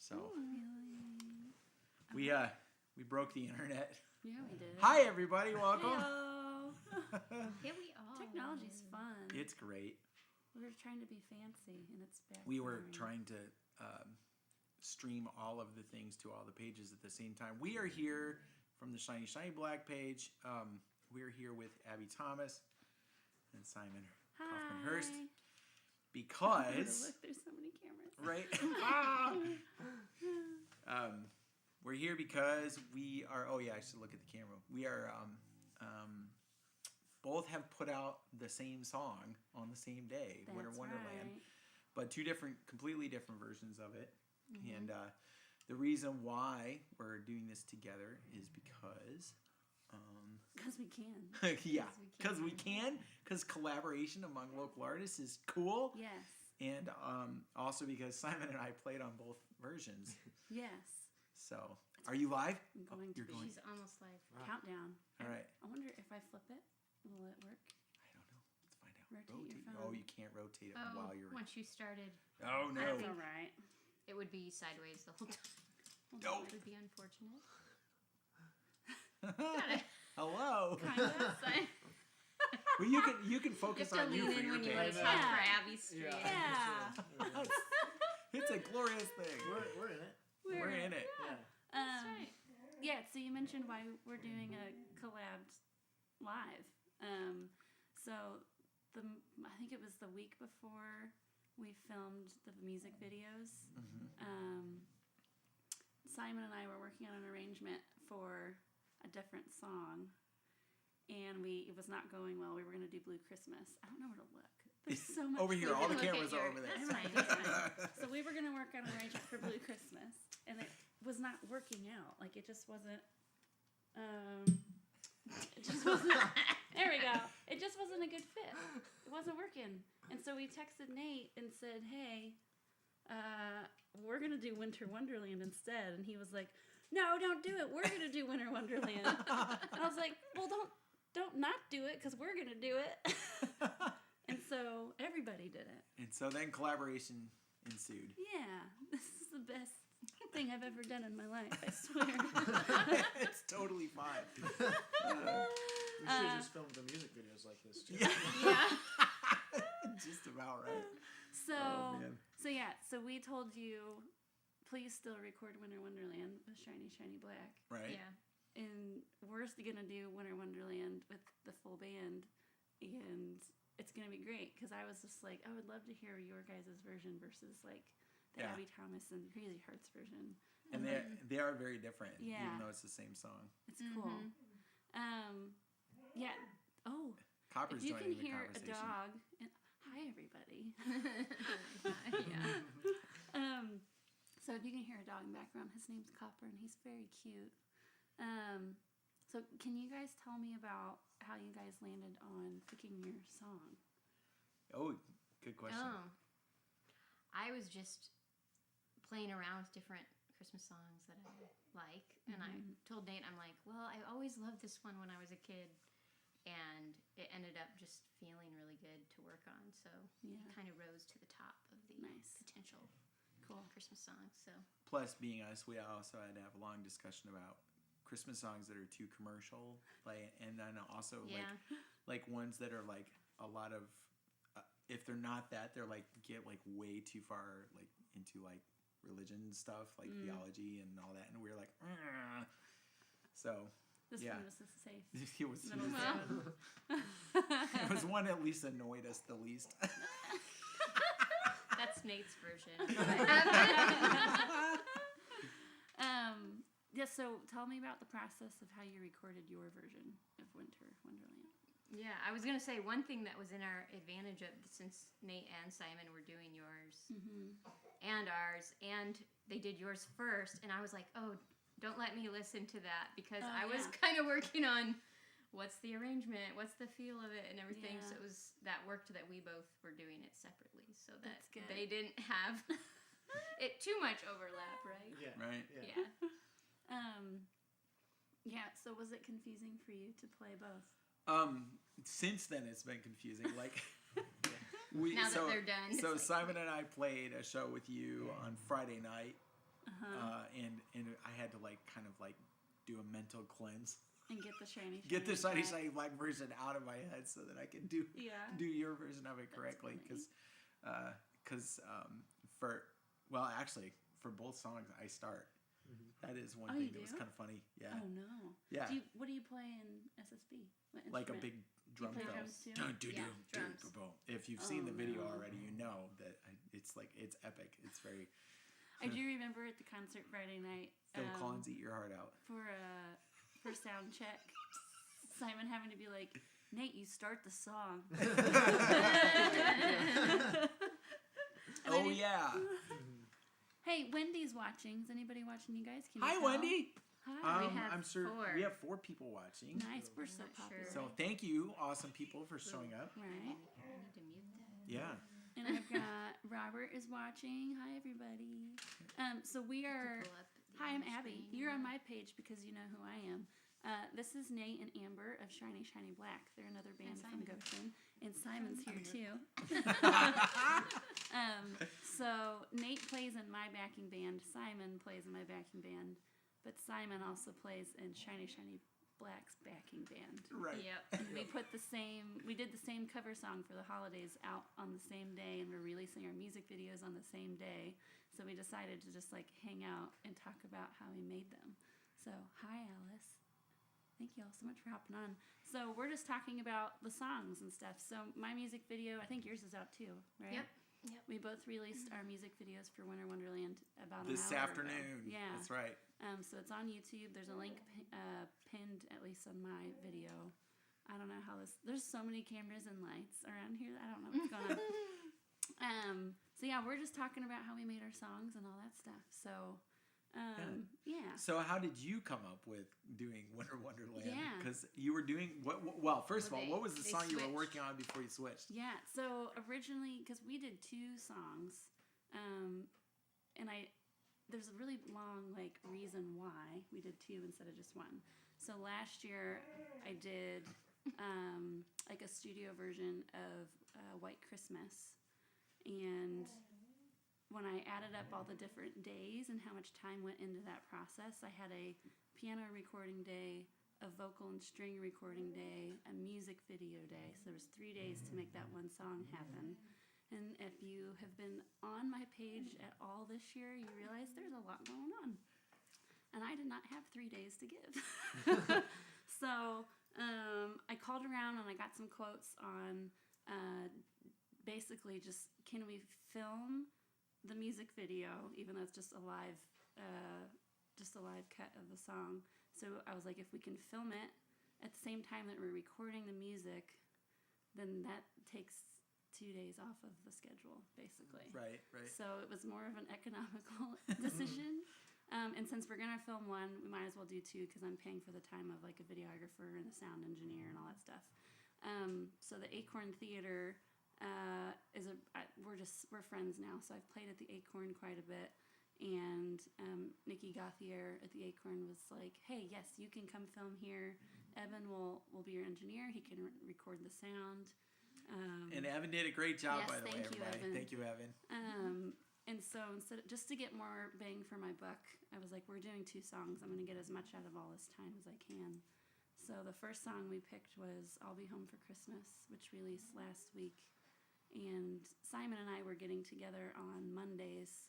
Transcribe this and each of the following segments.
So we broke the internet. Yeah, we did. Hi everybody, welcome. Hello. Here we are. Technology's fun. It's great. We were trying to be fancy, and it's backfiring. We were trying to stream all of the things to all the pages at the same time. We are here from the Shiny Black page. We're here with Abby Thomas and Simon Kaufman-Hurst because look, there's so many cameras. right. We're here because we are. Oh yeah, I should look at the camera. We are. Both have put out the same song on the same day, That's Winter Wonderland, right. but two completely different versions of it. Mm-hmm. And the reason why we're doing this together is because we can. Yeah, because we can. Because collaboration among local artists is cool. Yes. And also because Simon and I played on both versions. Yes. So, are you live? I'm going to you're be. going. She's almost live. Wow. Countdown. All right. I wonder if I flip it, will it work? I don't know. Let's find out. Rotate your phone. Oh, you can't rotate it while you're. Once you started, Oh no. That's all right. it would be sideways the whole time. No. It would be unfortunate. Hello. Kind of. Well, you can focus You have on to you lean for in your when you page. talk for Abby's stream. Yeah. It's a glorious thing. We're in it. We're in it. Yeah. That's right. Yeah, so you mentioned why we're doing a collab live. So I think it was the week before we filmed the music videos. Mm-hmm. Simon and I were working on an arrangement for a different song, and it was not going well. We were going to do Blue Christmas. I don't know where to look. There's so much Over here, all the Look at cameras are your- over there. That's fine. So we were going to work on an arrangement for Blue Christmas, and it was not working out. Like, it just wasn't, there we go. It just wasn't a good fit. It wasn't working. And so we texted Nate and said, hey, we're going to do Winter Wonderland instead. And he was like, no, don't do it. We're going to do Winter Wonderland. And I was like, well, don't not do it, because we're going to do it. And so everybody did it. And so then collaboration ensued. Yeah, this is the best thing I've ever done in my life, I swear. It's totally fine. We should have just filmed the music videos like this too. Yeah. Just about right. So, Oh, man. so we told you, please still record Winter Wonderland with Shiny Black. Right. Yeah. And we're going to do Winter Wonderland with the full band, and it's going to be great, because I was just like, I would love to hear your guys' version versus, like, the Abby Thomas and Crazy Hearts version. And they are very different, Yeah. even though it's the same song. It's cool. Yeah. Oh, Copper's if you can joining the hear a conversation. dog, and, hi everybody. Yeah. So if you can hear a dog in the background, his name's Copper, and he's very cute. So can you guys tell me about how you guys landed on picking your song? Oh, good question. Oh. I was just playing around with different Christmas songs that I like, and I told Nate, I'm like, well, I always loved this one when I was a kid, and it ended up just feeling really good to work on, so Yeah. it kind of rose to the top of the Nice. potential Cool. Christmas songs, so. Plus, being us, we also had to have a long discussion about Christmas songs that are too commercial, and then also Yeah. like ones that are like a lot of, if they're not that, they're like get like way too far like into like religion stuff, like theology and all that, and we were like, "Ugh." So This yeah. one was safe. it was Middle it was one that at least annoyed us the least. That's Nate's version. Yeah, so tell me about the process of how you recorded your version of Winter Wonderland. Yeah, I was going to say one thing that was in our advantage of, since Nate and Simon were doing yours and ours, and they did yours first, and I was like, oh, don't let me listen to that, because I was kind of working on what's the arrangement, what's the feel of it, and everything. Yeah. So it was that worked that we both were doing it separately, so that That's good. they didn't have it too much overlap, right? Yeah. Right. Yeah. Yeah, so was it confusing for you to play both? Since then it's been confusing. Like Now that they're done, So it's Simon and I played a show with you on Friday night, and I had to like kind of like do a mental cleanse, And get the shiny. get the shiny black. shiny black version out of my head so that I can do Yeah. your version of it correctly. funny. Because actually for both songs I start. That is one Oh, thing you that was do? kind of funny. Yeah. Oh no. Yeah. What do you play in SSB? What Like a instrument? big drum play fill. drums too? Dun, dun, Yeah, dun, drums. dun, boom. If you've seen Oh, the video no. already, you know that it's epic. It's very I do remember at the concert Friday night. Phil Collins, eat your heart out. For sound check, Simon having to be like, Nate, you start the song. Oh yeah. Hey, Wendy's watching. Is anybody watching you guys? Can you Hi, tell? Wendy. Hi. We have I'm sure 4. we have 4 people watching. Nice. We're so not popular. sure. So thank you, awesome people, for showing up. Right. I need to mute that. Yeah. And I've got Robert is watching. Hi, everybody. So we are. Pull up the Hi, I'm other Abby. screen. You're on my page because you know who I am. This is Nate and Amber of Shiny Shiny Black. They're another band from Simon. Goshen. And Simon's here too. So Nate plays in my backing band. Simon plays in my backing band. But Simon also plays in Shiny Shiny Black's backing band. Right. Yep. And we did the same cover song for the holidays out on the same day, and we're releasing our music videos on the same day. So we decided to just like hang out and talk about how we made them. So hi, Alice. Thank you all so much for hopping on. So we're just talking about the songs and stuff. So my music video, I think yours is out too, right? Yep. We both released our music videos for Winter Wonderland about This an hour afternoon. ago. Yeah. That's right. So it's on YouTube. There's a link pinned, at least on my video. I don't know how this. There's so many cameras and lights around here. I don't know what's going on. So yeah, we're just talking about how we made our songs and all that stuff. So yeah. So how did you come up with doing Winter Wonderland? Yeah. Because you were doing well. First of Well, all, what was the they song you were switched. working on before you switched? Yeah. So originally, because we did 2 songs, and there's a really long like reason why we did 2 instead of just 1. So last year I did like a studio version of White Christmas, and when I added up all the different days and how much time went into that process, I had a piano recording day, a vocal and string recording day, a music video day. So there was 3 days to make that one song happen. And if you have been on my page at all this year, you realize there's a lot going on. And I did not have 3 days to give. So I called around and I got some quotes on basically just, can we film the music video, even though it's just a live cut of the song. So I was like, if we can film it at the same time that we're recording the music, then that takes 2 days off of the schedule, basically. Right. So it was more of an economical decision. And since we're gonna film 1, we might as well do 2 because I'm paying for the time of like a videographer and a sound engineer and all that stuff. So the Acorn Theater we're friends now. So I've played at the Acorn quite a bit. And Nikki Gauthier at the Acorn was like, "Hey, yes, you can come film here. Evan will be your engineer. He can record the sound." And Evan did a great job, Yes, by the way, thank you, everybody. Evan. Thank you, Evan. And so just to get more bang for my buck, I was like, we're doing 2 songs. I'm going to get as much out of all this time as I can. So the first song we picked was I'll Be Home for Christmas, which released last week. And Simon and I were getting together on Mondays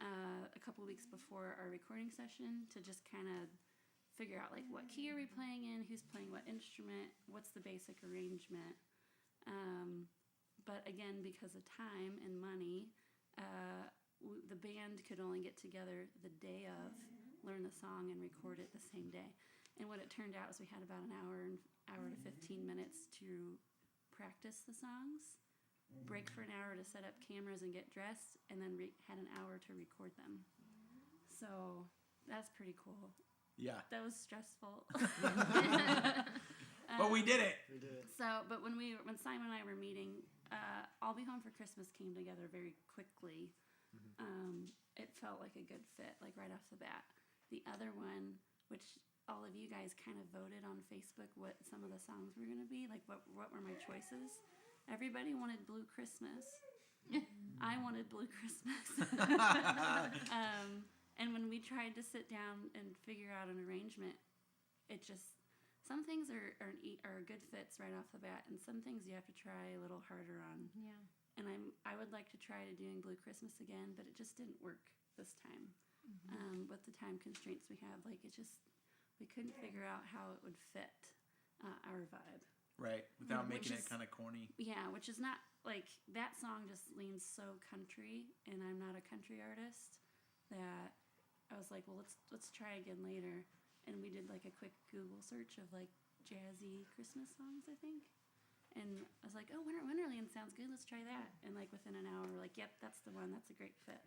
a couple weeks before our recording session to just kind of figure out like what key are we playing in, who's playing what instrument, what's the basic arrangement. But again, because of time and money, the band could only get together the day of, learn the song, and record it the same day. And what it turned out is we had about an hour to 15 minutes to practice the songs, break for an hour to set up cameras and get dressed, and then had an hour to record them. So that's pretty cool. Yeah. That was stressful. But we did it. We did it. So, but when Simon and I were meeting, I'll Be Home for Christmas came together very quickly. It felt like a good fit, like right off the bat. The other one, which all of you guys kind of voted on Facebook what some of the songs were going to be, like what were my choices. Everybody wanted Blue Christmas. I wanted Blue Christmas. And when we tried to sit down and figure out an arrangement, it just, some things are good fits right off the bat, and some things you have to try a little harder on. Yeah. And I would like to try to doing Blue Christmas again, but it just didn't work this time. With the time constraints we have, like we couldn't figure out how it would fit our vibe. Right, without Which making it is- kind of corny. Yeah, which is not like that song just leans so country, and I'm not a country artist, that I was like, well, let's try again later. And we did like a quick Google search of like jazzy Christmas songs, I think. And I was like, oh, Wonderland sounds good. Let's try that. And like within an hour, we're like, yep, that's the one. That's a great fit.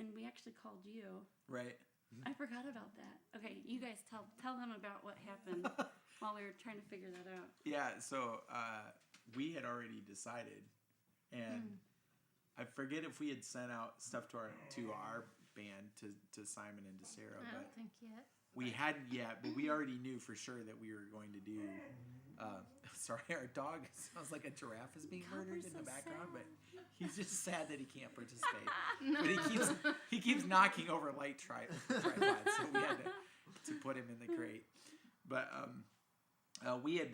And we actually called you. Right. I forgot about that. Okay, you guys tell them about what happened while we were trying to figure that out. Yeah, so we had already decided, and I forget if we had sent out stuff to our band, to Simon and to Sarah, I but don't think yet. we hadn't yet, but we already knew for sure that we were going to do. Sorry, our dog sounds like a giraffe is being murdered in the background, but he's just sad that he can't participate. But he keeps knocking over light tripods, so we had to put him in the crate. But we had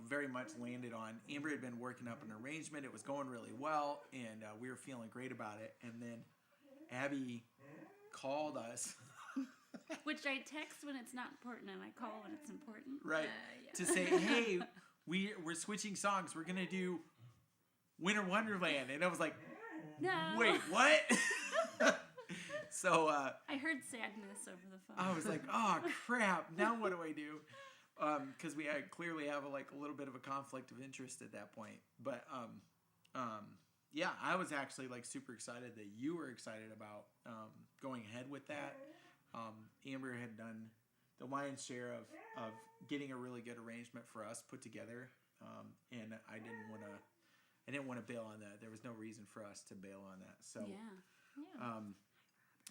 very much landed on. Amber had been working up an arrangement. It was going really well, and we were feeling great about it. And then Abby called us. Which I text when it's not important, and I call when it's important. Right. Yeah. To say, hey, we're switching songs. We're going to do Winter Wonderland. And I was like, No. wait, what? So I heard sadness over the phone. I was like, oh, crap. Now what do I do? Because we clearly have a little bit of a conflict of interest at that point. But yeah, I was actually like super excited that you were excited about going ahead with that. Amber had done the lion's share of getting a really good arrangement for us put together, and I didn't want to bail on that. There was no reason for us to bail on that. So Yeah.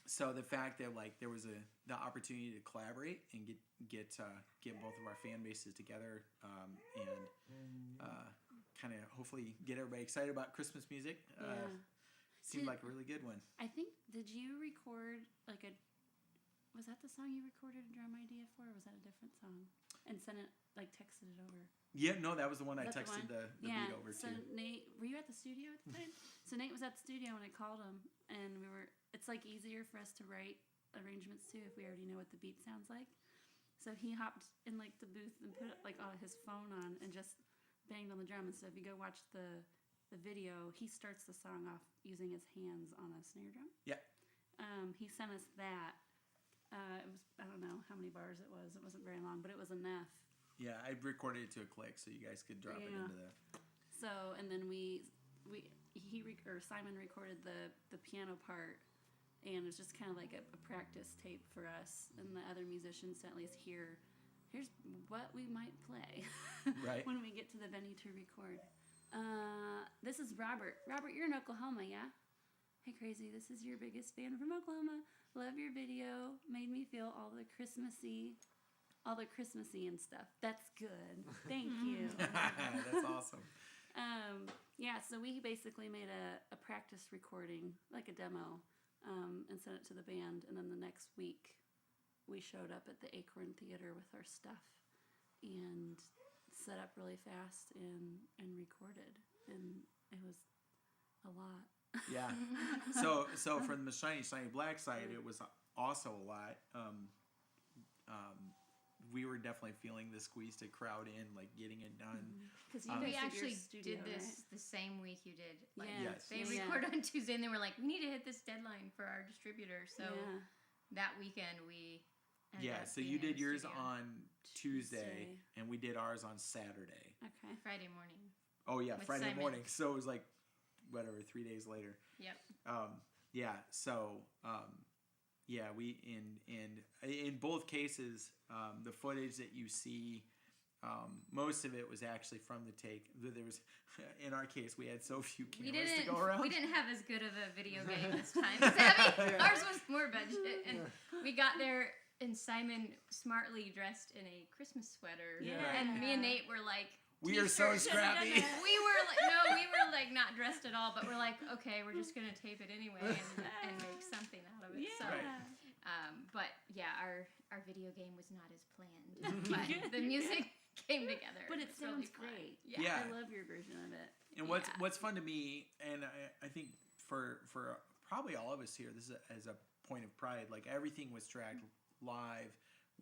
so the fact that like there was the opportunity to collaborate and get both of our fan bases together, and kind of hopefully get everybody excited about Christmas music. Seemed like a really good one. I think, did you record like was that the song you recorded a drum idea for, or was that a different song? And sent it, like texted it over? Yeah, no, that was the one I Was that the texted one? the beat over so to. Nate, were you at the studio at the time? So Nate was at the studio when I called him, and it's like easier for us to write arrangements too if we already know what the beat sounds like. So he hopped in like the booth and put like his phone on and just banged on the drum. And so if you go watch the video, he starts the song off using his hands on a snare drum. Yeah. He sent us that. It was, I don't know how many bars it was. It wasn't very long, but it was enough. Yeah, I recorded it to a click so you guys could drop it into the. So, and then Simon recorded the piano part, and it's just kind of like a practice tape for us and the other musicians to at least hear. Here's what we might play Right. when we get to the venue to record. This is Robert. Robert, you're in Oklahoma, yeah? Hey, Crazy, this is your biggest fan from Oklahoma. Love your video. Made me feel all the Christmassy and stuff. That's good. Thank you. That's awesome. Yeah, so we basically made a practice recording, like a demo, and sent it to the band. And then the next week, we showed up at the Acorn Theater with our stuff and set up really fast and recorded. And it was a lot. Yeah. So from the Shiny Black side, it was also a lot. We were definitely feeling the squeeze to crowd in, like getting it done. Because We actually did this the same week you did. Like, Yeah. Yes. They Yeah. record on Tuesday, and they were like, "We need to hit this deadline for our distributor." So that weekend we. ended Yeah. up So being you in did the yours studio. on Tuesday, and we did ours on Saturday. Okay. Friday morning. Oh yeah, With Friday Simon. morning. So it was like, whatever, 3 days later. Yep. Yeah. So yeah, we in both cases, the footage that you see, most of it was actually from the take. There was, in our case, we had so few cameras to go around. We didn't have as good of a video game this time. 'Cause, I mean, ours was more budget, and we got there, and Simon smartly dressed in a Christmas sweater, Yeah. and me and Nate were like, We are so t-shirts. scrappy. We were like not dressed at all, but we're like, okay, we're just gonna tape it anyway and make something out of it. Yeah. So, but yeah, our video game was not as planned, but the music came together. But it was really sounds fun. great. Yeah. I love your version of it. And what's fun to me, and I think for probably all of us here, this is as a point of pride. Like everything was tracked live,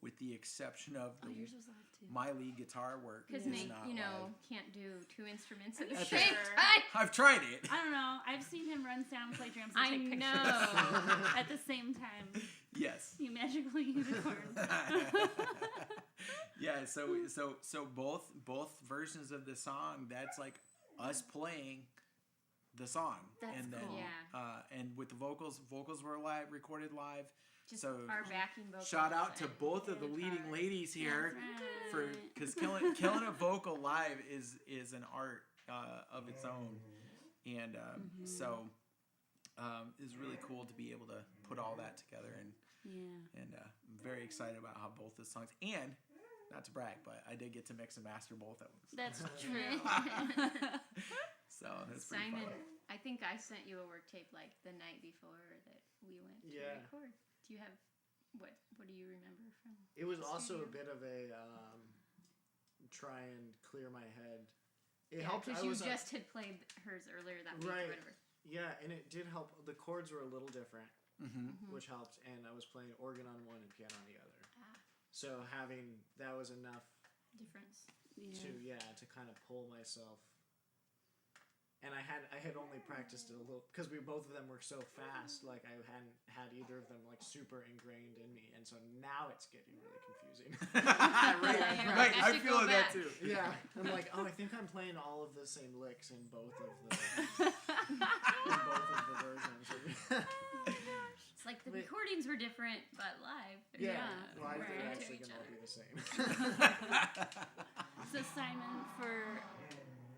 with the exception of Oh, yours was live too. my lead guitar work. Because is Nate, not you live. can't do two instruments at the That's same right. time. I've tried it. I don't know. I've seen him run sound, play drums, and I take pictures know. at the same time. Yes. You magical unicorn. Yeah. So both versions of the song. That's like us playing the song, That's and then cool. Yeah. and with the vocals were live, recorded live. Just So our backing vocals. shout out to and both of the leading guitars. ladies here. That's For right. because killing a vocal live is an art of its own, and so it's really cool to be able to put all that together, and I'm very excited about how both the songs, and not to brag, but I did get to mix and master both of them. That's true. So that's pretty Simon, fun. I think I sent you a work tape like the night before that we went to record. Do you have what do you remember from? It was the also a studio? bit of a try and clear my head. It Yeah, helped. because I you was just had played hers earlier that week Right. or whatever. yeah, and it did help. The chords were a little different, Mm-hmm. which helped, and I was playing organ on one and piano on the other. Ah, So having that was enough difference. to kind of pull myself. And I had only practiced it a little because both of them were so fast. Like I hadn't had either of them like super ingrained in me, and so now it's getting really confusing. Right. Yeah, you're Right. like, I I'm should feeling go that back. too. Yeah, I'm like, oh, I think I'm playing all of the same licks in both of the versions. It's like the Wait. recordings were different, but live. they're Yeah, not live they're right to actually each gonna all other. be the same. So Simon,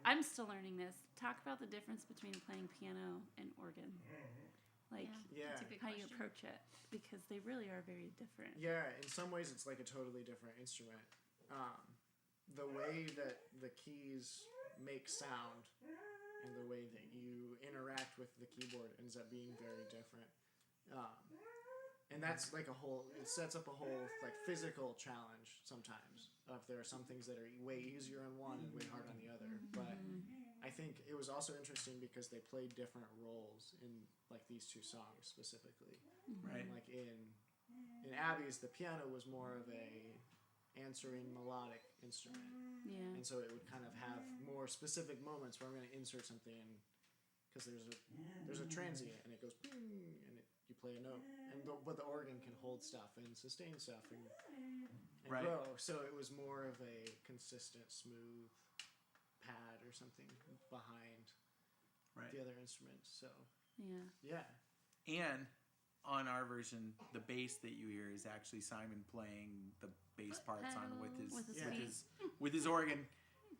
I'm still learning this. Talk about the difference between playing piano and organ. Like Yeah. That's a good how you question. approach it, because they really are very different. Yeah, in some ways it's like a totally different instrument. The way that the keys make sound and the way that you interact with the keyboard ends up being very different. And that's like it sets up a whole like physical challenge sometimes. If there are some things that are way easier on one and way hard on the other. But I think it was also interesting because they played different roles in like these two songs specifically. Right. Like in Abby's, the piano was more of a answering melodic instrument, Yeah. and so it would kind of have more specific moments where I'm going to insert something in because there's a transient and it goes ping, and you play a note, but the organ can hold stuff and sustain stuff and Right. grow. So it was more of a consistent, smooth pad or something behind Right. the other instruments. So Yeah. yeah. And on our version, the bass that you hear is actually Simon playing the bass parts on with his organ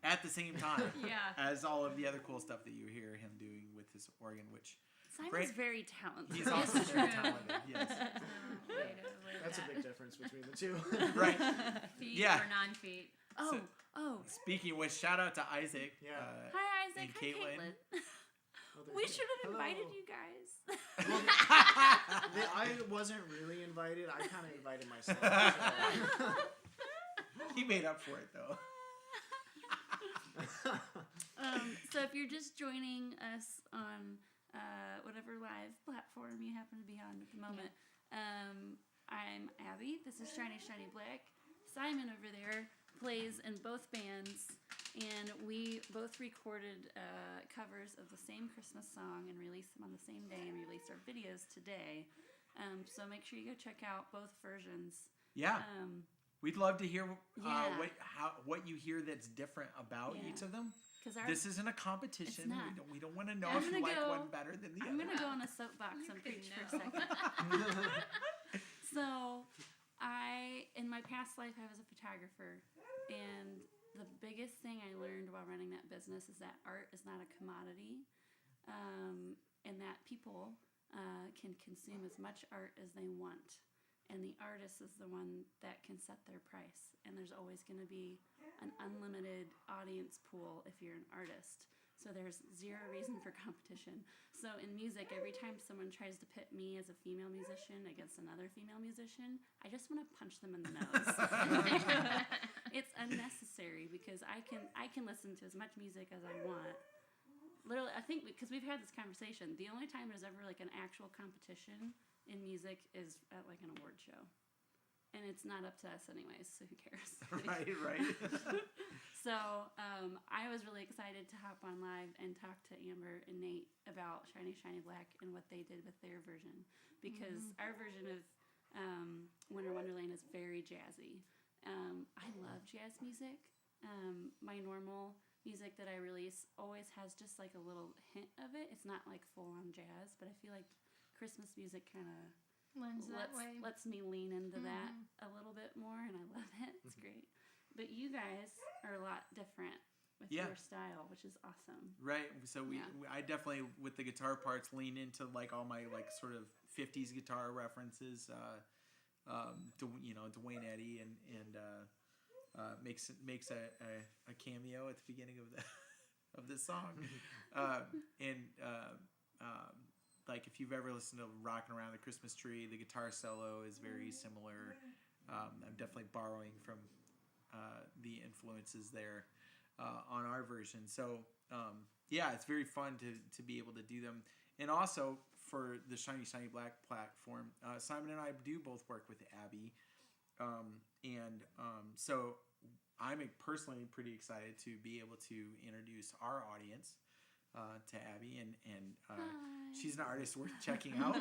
at the same time Yeah. as all of the other cool stuff that you hear him doing with his organ, which Simon's Great. very talented. he's also It's very true. talented. Yes. That's a big difference between the two. Right. Feet Yeah. or non-feet. Oh. Speaking of which, shout out to Isaac. Yeah. Hi, Isaac. and Hi, Caitlin. Caitlin. Oh, they're We here. should have Hello. invited you guys. I wasn't really invited. I kind of invited myself. So. He made up for it though. So if you're just joining us on whatever live platform you happen to be on at the moment, I'm Abby. This is Shiny Shiny Black. Simon over there plays in both bands, and we both recorded covers of the same Christmas song and released them on the same day, and released our videos today. So make sure you go check out both versions. Yeah. We'd love to hear Yeah. what you hear that's different about Yeah. each of them. Because This isn't a competition. It's not. We don't want to know I'm if you gonna like go- one better than the I'm other. gonna go on a soapbox You and could preach for a know. second. So, in my past life, I was a photographer, and the biggest thing I learned while running that business is that art is not a commodity, and that people can consume as much art as they want, and the artist is the one that can set their price. And there's always going to be an unlimited audience pool if you're an artist. So there's zero reason for competition. So in music, every time someone tries to pit me as a female musician against another female musician, I just want to punch them in the nose. It's unnecessary because I can listen to as much music as I want. Literally, I think because we've had this conversation, the only time there's ever like an actual competition in music is at like an award show. And it's not up to us anyways, so who cares? Right. So I was really excited to hop on live and talk to Amber and Nate about Shiny Shiny Black and what they did with their version. Because our version of Winter Wonderland is very jazzy. I love jazz music. My normal music that I release always has just like a little hint of it. It's not like full on jazz, but I feel like Christmas music kind of lets me lean into that a little bit more, and I love it. It's great. But you guys are a lot different with your style, which is awesome. Right. So I definitely, with the guitar parts, lean into like all my like sort of 50s guitar references. Dwayne Eddy and makes a cameo at the beginning of the song. Like if you've ever listened to Rockin' Around the Christmas Tree, the guitar solo is very similar. I'm definitely borrowing from the influences there on our version. So it's very fun to be able to do them. And also for the Shiny Shiny Black platform, Simon and I do both work with Abby. So I'm personally pretty excited to be able to introduce our audience to Abby, and she's an artist worth checking out.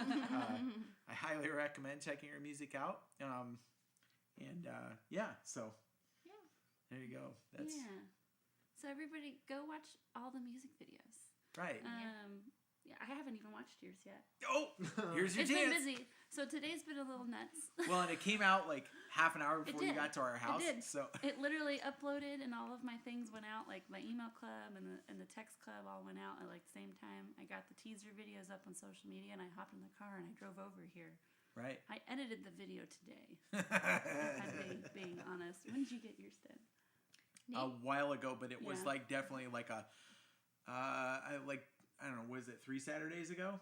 I highly recommend checking her music out. So there you go. So everybody go watch all the music videos. Right. I haven't even watched yours yet. Oh, here's your It's chance. been busy. So today's been a little nuts. Well, and it came out like half an hour before you got to our house. It did. So it literally uploaded, and all of my things went out. Like my email club and the text club all went out at like the same time. I got the teaser videos up on social media, and I hopped in the car and I drove over here. Right. I edited the video today. I'm being honest. When did you get yours done? A while ago, but it was like definitely like a I don't know, was it 3 Saturdays ago?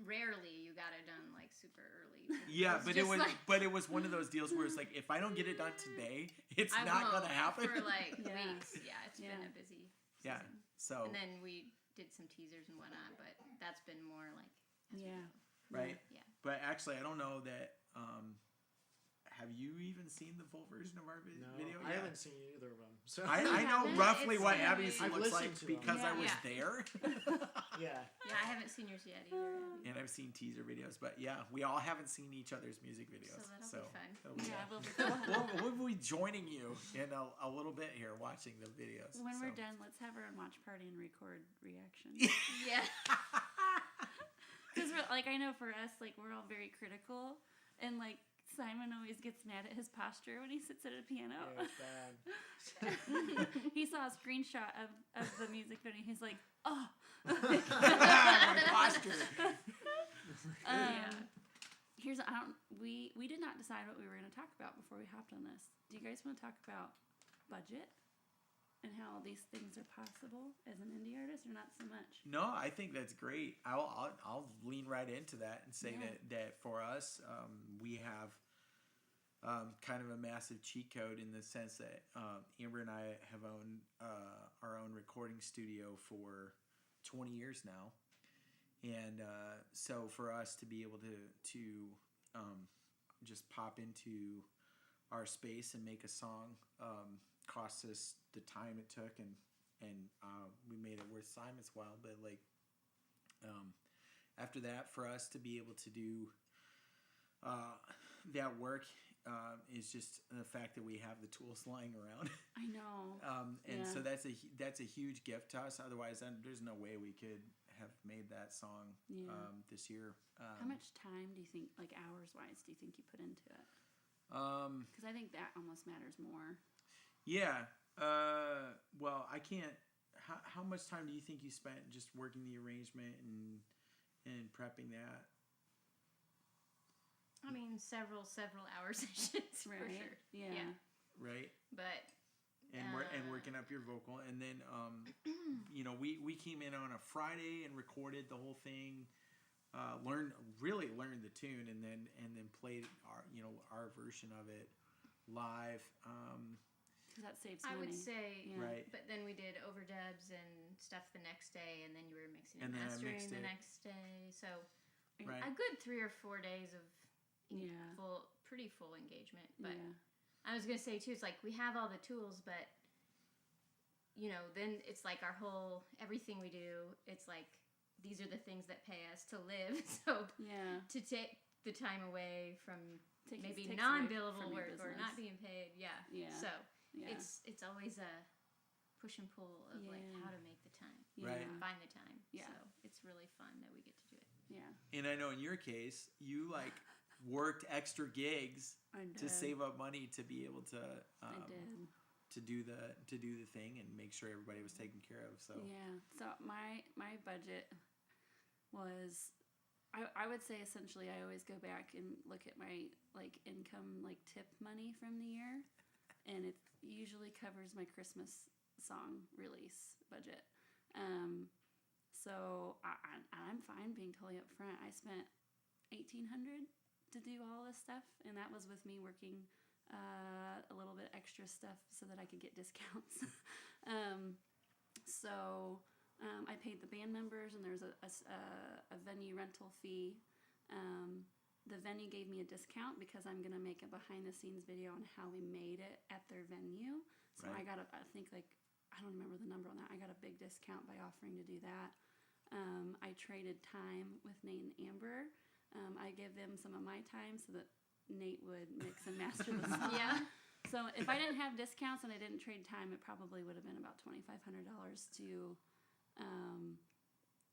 Rarely you got it done like super early. Yeah, but it was one of those deals where it's like if I don't get it done today, it's not gonna happen for like weeks. Yeah, it's been a busy season. Yeah. So and then we did some teasers and whatnot, but that's been more like right. Yeah. But actually, I don't know that. Have you even seen the full version of our video? I haven't seen either of them. So I know roughly what Abby's I've looks like listened to because I them. was there. Yeah, I haven't seen yours yet either. And I've seen teaser videos, but we all haven't seen each other's music videos. So that'll be fun. We'll be joining you in a little bit here, watching the videos. When we're done, let's have our own watch party and record reactions. Yeah. Because I know for us, we're all very critical, and Simon always gets mad at his posture when he sits at a piano. Yeah, it's bad. He saw a screenshot of the music video. He's like, "Oh, my posture." We did not decide what we were going to talk about before we hopped on this. Do you guys want to talk about budget and how these things are possible as an indie artist, or not so much? No, I think that's great. I'll lean right into that and say that for us, we have kind of a massive cheat code in the sense that Amber and I have owned our own recording studio for 20 years now, and so for us to be able to just pop into our space and make a song cost us the time it took, and we made it worth Simon's while. But after that, for us to be able to do that work is just the fact that we have the tools lying around. I know. So that's a huge gift to us. Otherwise, there's no way we could have made that song this year. How much time do you think, hours wise, do you think you put into it? Because I think that almost matters more. Yeah. Well, I can't. How much time do you think you spent just working the arrangement and prepping that? I mean, several hour sessions for Right. sure. Yeah. Right. But And working up your vocal, and then we came in on a Friday and recorded the whole thing, learned the tune, and then played our version of it live. Because that saves I money. would say, Yeah. Right. But then we did overdubs and stuff the next day, and then you were mixing And and then I mastering mixed the it. next day. So Right. a good 3 or 4 days of Yeah. pretty full engagement. But Yeah. I was gonna say too, it's like we have all the tools, but then it's like our whole everything we do. It's like these are the things that pay us to live. So Yeah. to take the time away from Takes maybe away non-billable from your work or business. not being paid, yeah. Yeah. So Yeah. it's always a push and pull of like Yeah. how to make the time, Right. Yeah. find the time. Yeah. So it's really fun that we get to do it. Yeah. And I know in your case, you worked extra gigs I did. to save up money to be able to I did. to do the thing and make sure everybody was taken care of. So Yeah. So my budget was, I would say essentially I always go back and look at my income tip money from the year, and it usually covers my Christmas song release budget. So I'm fine being totally upfront. I spent $1,800 to do all this stuff, and that was with me working a little bit extra stuff so that I could get discounts. I paid the band members, and there's a venue rental fee. The venue gave me a discount because I'm gonna make a behind the scenes video on how we made it at their venue. So Right. I got I don't remember the number on that. I got a big discount by offering to do that. I traded time with Nate and Amber. I give them some of my time so that Nate would mix and master the song. Yeah. So if I didn't have discounts and I didn't trade time, it probably would have been about $2,500 to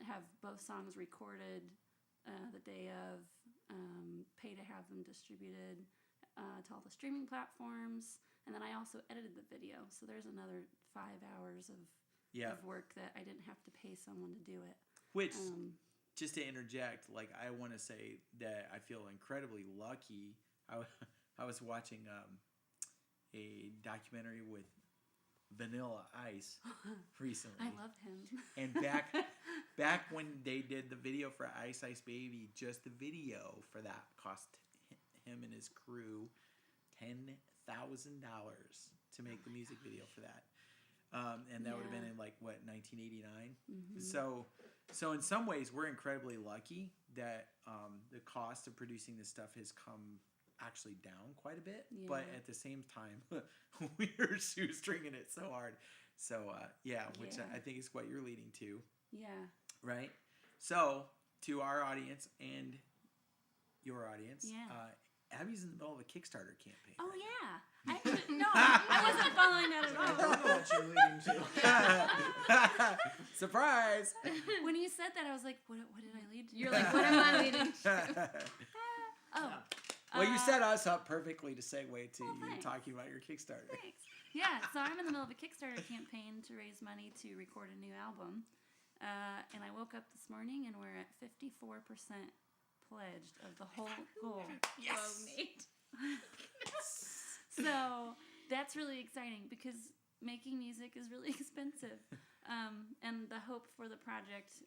have both songs recorded the day of, pay to have them distributed to all the streaming platforms, and then I also edited the video. So there's another 5 hours of work that I didn't have to pay someone to do it. Which, just to interject, I want to say that I feel incredibly lucky. I was watching a documentary with Vanilla Ice recently. I love him. And back when they did the video for Ice Ice Baby, just the video for that cost him and his crew $10,000 to make the music video for that. And that would have been in 1989. Mm-hmm. So in some ways we're incredibly lucky that the cost of producing this stuff has come actually down quite a bit. Yeah. But at the same time, we are shoestringing it so hard. So which I think is what you're leading to, Yeah. right? So to our audience and your audience, Abby's in the middle of a Kickstarter campaign. Oh right yeah. I wasn't following that at I all. don't know what you're leading to. Surprise! When you said that, I was like, what did I lead to? You're like, what am I leading to? Oh. Well, you set us up perfectly to segue to you thanks. talking about your Kickstarter. Thanks. Yeah, so I'm in the middle of a Kickstarter campaign to raise money to record a new album. And I woke up this morning and we're at 54% pledged of the whole goal. Yes! Whoa, Nate. So that's really exciting because making music is really expensive. And the hope for the project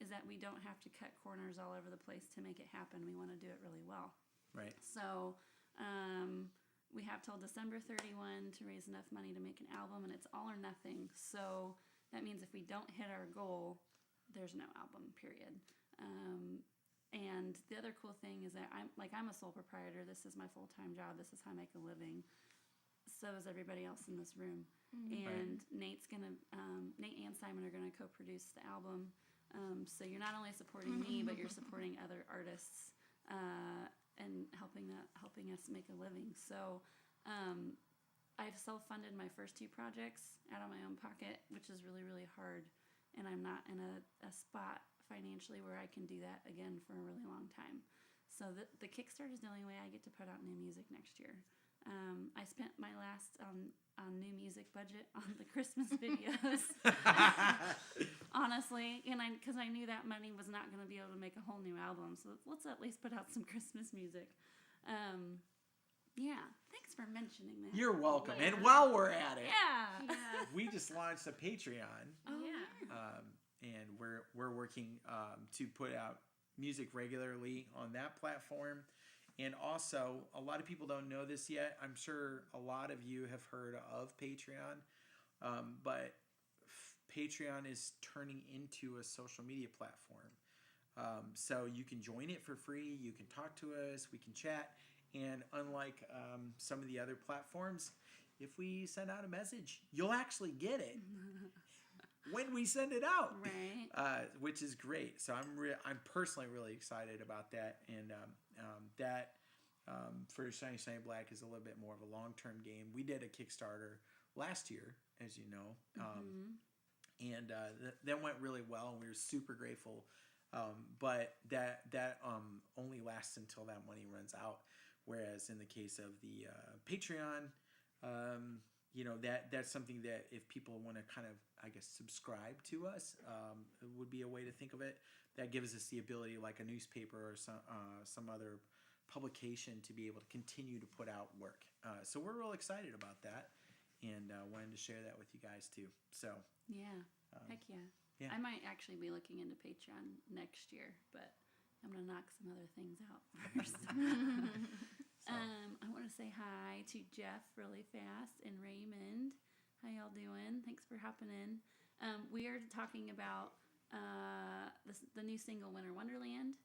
is that we don't have to cut corners all over the place to make it happen. We want to do it really well. Right. So we have till December 31 to raise enough money to make an album, and it's all or nothing. So that means if we don't hit our goal, there's no album, period. And the other cool thing is that I'm a sole proprietor. This is my full-time job. This is how I make a living. So is everybody else in this room. And Nate and Simon are going to co-produce the album. So you're not only supporting me, but you're supporting other artists and helping us make a living. So I've self-funded my first 2 projects out of my own pocket, which is really, really hard. And I'm not in a spot financially where I can do that again for a really long time. So the Kickstarter is the only way I get to put out new music next year. I spent my last on new music budget on the Christmas videos. Honestly, and because I knew that money was not going to be able to make a whole new album, so let's at least put out some Christmas music. Yeah, thanks for mentioning that. You're welcome. Yeah. And while we're at it, Yeah. we just launched a Patreon, Oh, Yeah. and we're working to put out music regularly on that platform. And also, a lot of people don't know this yet. I'm sure a lot of you have heard of Patreon, but Patreon is turning into a social media platform. So you can join it for free. You can talk to us. We can chat. And unlike some of the other platforms, if we send out a message, you'll actually get it when we send it out, Right. which is great. So I'm personally really excited about that, and that for Shiny Shiny Black is a little bit more of a long-term game. We did a Kickstarter last year, as you know, and that went really well, and we were super grateful. But that only lasts until that money runs out. Whereas in the case of the Patreon, that's something that if people want to kind of, I guess, subscribe to us, it would be a way to think of it. That gives us the ability, like a newspaper or some other publication, to be able to continue to put out work. So we're real excited about that, and wanted to share that with you guys too. So Yeah. Heck yeah. yeah. I might actually be looking into Patreon next year, but I'm going to knock some other things out first. I want to say hi to Jeff really fast and Raymond. How y'all doing? Thanks for hopping in. We are talking about the new single Winter Wonderland.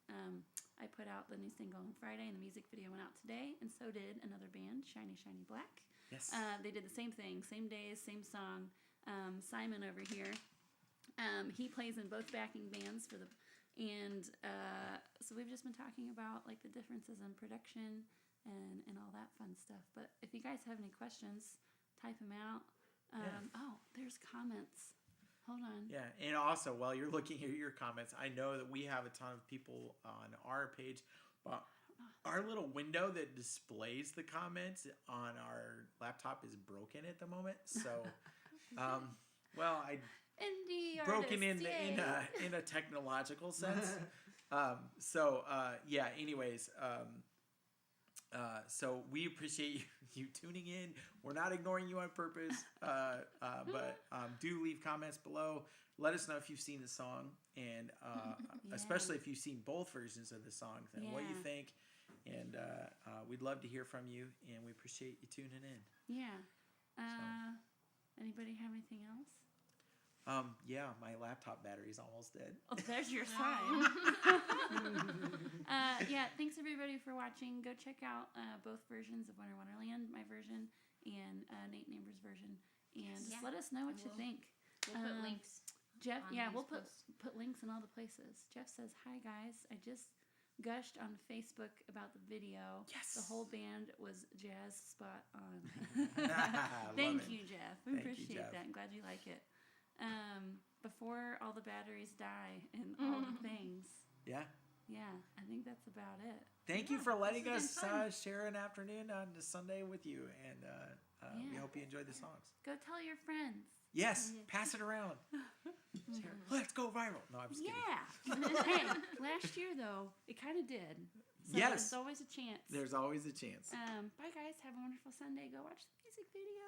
I put out the new single on Friday, and the music video went out today, and so did another band, Shiny Shiny Black. Yes. They did the same thing, same days, same song. Simon over here, he plays in both backing bands for so we've just been talking about like the differences in production and all that fun stuff. But if you guys have any questions, type them out. Oh, there's comments. Hold on. Yeah, and also while you're looking at your comments, I know that we have a ton of people on our page, but our little window that displays the comments on our laptop is broken at the moment. So, I Indie broken artist, yay. in a technological sense. Anyways, so we appreciate you tuning in. We're not ignoring you on purpose, but do leave comments below. Let us know if you've seen the song, and especially if you've seen both versions of the song, then what you think. And we'd love to hear from you, and we appreciate you tuning in. Yeah. Anybody have anything else? My laptop battery's almost dead. Oh, there's your sign. Thanks everybody for watching. Go check out both versions of Winter Wonderland, my version and Nate Neighbor's version, and just let us know what you think. We'll put links. Jeff, on we'll these posts. put links in all the places. Jeff says, "Hi guys, I just gushed on Facebook about the video. Yes. The whole band was jazz spot on." Love Thank it. you, Jeff. Thank We you, appreciate Jeff. that. I'm glad you like it. Before all the batteries die and all the things. Yeah. Yeah, I think that's about it. Thank you for letting this us has been fun. share an afternoon on the Sunday with you, and we hope you enjoyed the songs. Go tell your friends. Yes, pass it around. Share. Let's go viral. No, I'm just kidding. Yeah. Hey, last year though, it kind of did. So Yes. there's always a chance. There's always a chance. Bye guys. Have a wonderful Sunday. Go watch the music video.